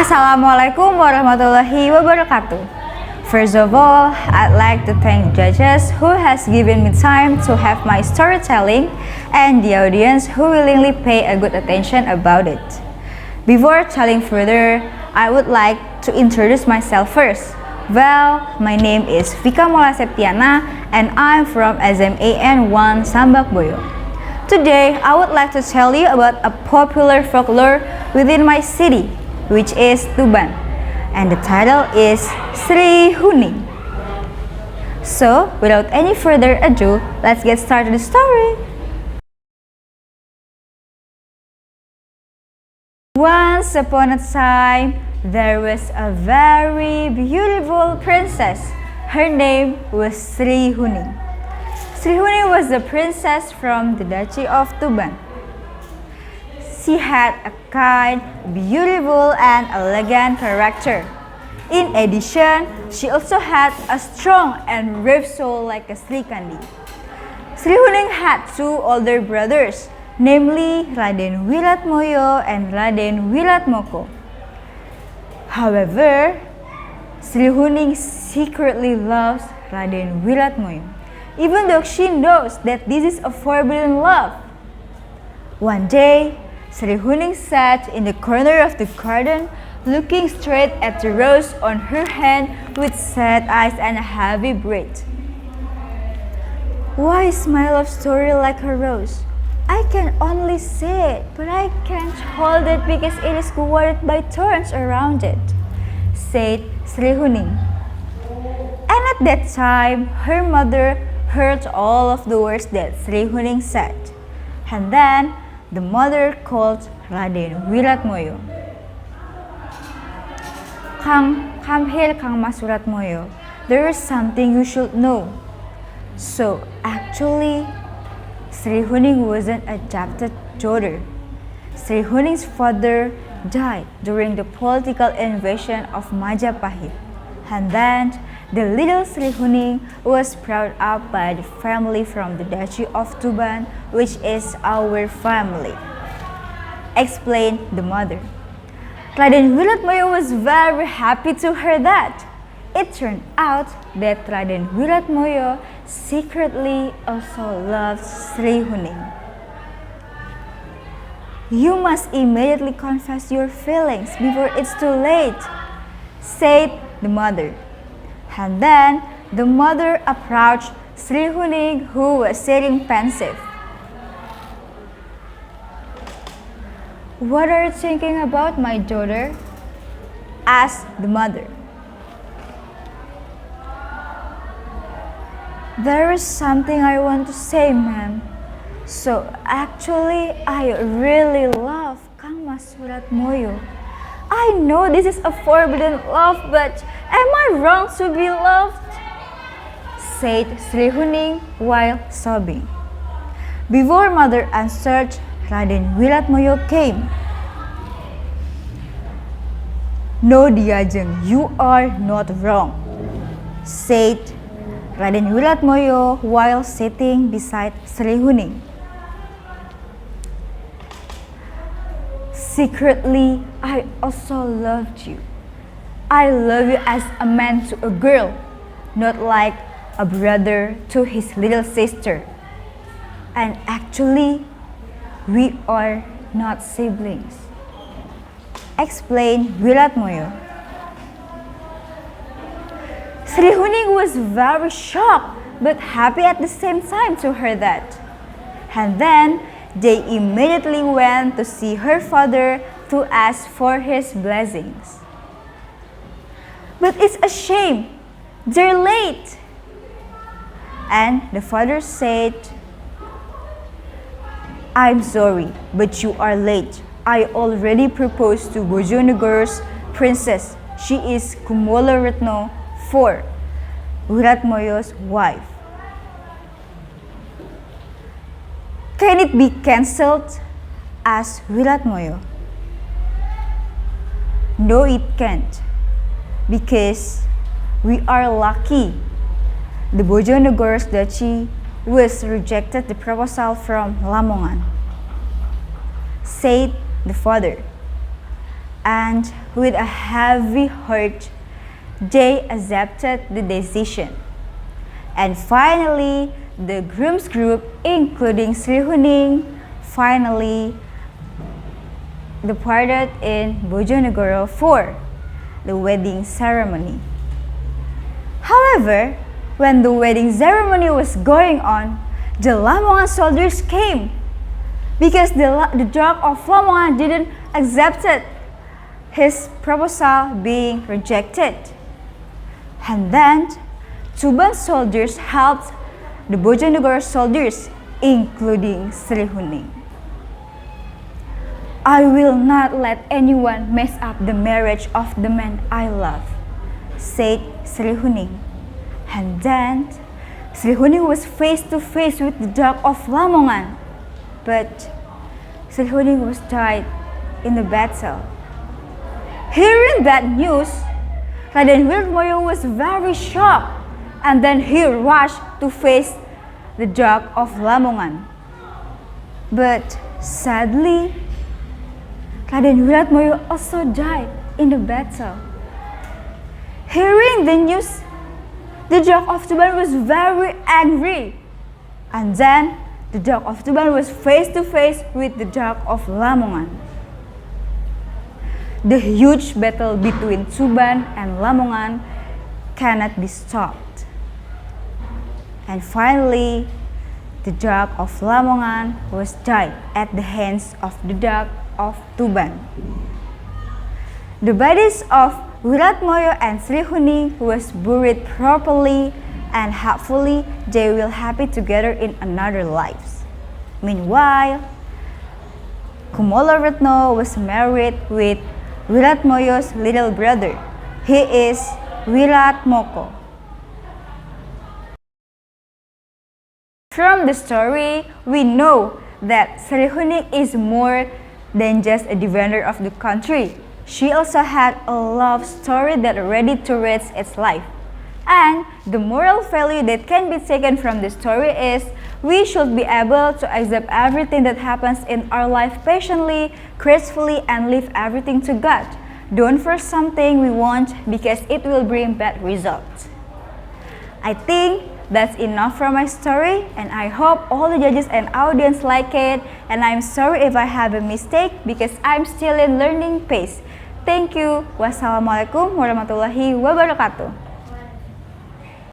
Assalamualaikum warahmatullahi wabarakatuh. First of all, I'd like to thank judges who has given me time to have my storytelling and the audience who willingly pay a good attention about it. Before telling further, I would like to introduce myself first. Well, my name is Vika Mola Septiana and I'm from SMAN 1 Tambakboyo. Today, I would like to tell you about a popular folklore within my city, which is Tuban, and the title is Sri Huning. So, without any further ado, let's get started the story. Once upon a time, there was a very beautiful princess. Her name was Sri Huning. Sri Huning was the princess from the Duchy of Tuban. She had a kind, beautiful, and elegant character. In addition, she also had a strong and brave soul like a srikandi. Sri Huning had two older brothers, namely Raden Wiratmoyo and Raden Wiratmoko. However, Sri Huning secretly loves Raden Wiratmoyo, even though she knows that this is a forbidden love. One day, Sri Huning sat in the corner of the garden, looking straight at the rose on her hand with sad eyes and a heavy breath. Why is my love story like a rose? I can only see it, but I can't hold it because it is guarded by thorns around it, said Sri Huning. And at that time, her mother heard all of the words that Sri Huning said. And then, the mother called Raden Wiratmoyo. Come here, Kang Mas Wiratmoyo. There is something you should know. So, actually, Sri Huning was an adopted daughter. Sri Huning's father died during the political invasion of Majapahit. And then, the little Sri Huning was brought up by the family from the Duchy of Tuban, which is our family, explained the mother. Raden Wiratmoyo was very happy to hear that. It turned out that Raden Wiratmoyo secretly also loved Sri Huning. You must immediately confess your feelings before it's too late, said the mother. And then the mother approached Sri Huning, who was sitting pensive. What are you thinking about, my daughter? Asked the mother. There is something I want to say, ma'am. So actually, I really love Kang Mas Wiratmoyo. I know this is a forbidden love, but am I wrong to be loved? Said Sri Huning while sobbing. Before mother answered, Raden Wiratmoyo came. No, Diajeng, you are not wrong, said Raden Wiratmoyo while sitting beside Sri Huning. Secretly, I also loved you. I love you as a man to a girl, not like a brother to his little sister. And actually, we are not siblings, explained Wiratmoyo. Sri Huning was very shocked but happy at the same time to hear that. And then they immediately went to see her father to ask for his blessings. But it's a shame, they're late. And the father said, I'm sorry, but you are late. I already proposed to Bojonegor's princess. She is Kumola Retno IV, Wiratmoyo's wife. Can it be cancelled? Asked Wiratmoyo. No, it can't, because we are lucky. The Bojonegor's duchy was rejected the proposal from Lamongan, said the father. and with a heavy heart, they accepted the decision. And finally, the groom's group, including Sri Huning, finally departed in Bojonegoro for the wedding ceremony. However, when the wedding ceremony was going on, the Lamongan soldiers came because the Duke of Lamongan didn't accept his proposal being rejected. And then, Tuban soldiers helped the Bojonegoro soldiers, including Sri Huning. I will not let anyone mess up the marriage of the man I love, said Sri Huning. And then, Sri Huning was face to face with the Duke of Lamongan, but Sri Huning was died in the battle. Hearing that news, Raden Wiratmoyo was very shocked, and then he rushed to face the Duke of Lamongan. But sadly, Raden Wiratmoyo also died in the battle. Hearing the news, the Duke of Tuban was very angry, and then the Duke of Tuban was face to face with the Duke of Lamongan. The huge battle between Tuban and Lamongan cannot be stopped. And finally, the Duke of Lamongan was died at the hands of the Duke of Tuban. The bodies of Wiratmoyo and Sri Huning was buried properly, and hopefully they will happy together in another lives. Meanwhile, Kumolo Retno was married with Wiratmoyo's little brother. He is Wiratmoko. From the story, we know that Sri Huning is more than just a defender of the country. She also had a love story that ready to risk its life. And the moral value that can be taken from the story is we should be able to accept everything that happens in our life patiently, gracefully, and leave everything to God. Don't force something we want because it will bring bad results. I think that's enough from my story, and I hope all the judges and audience like it, and I'm sorry if I have a mistake because I'm still in learning phase. Thank you. Wassalamualaikum warahmatullahi wabarakatuh.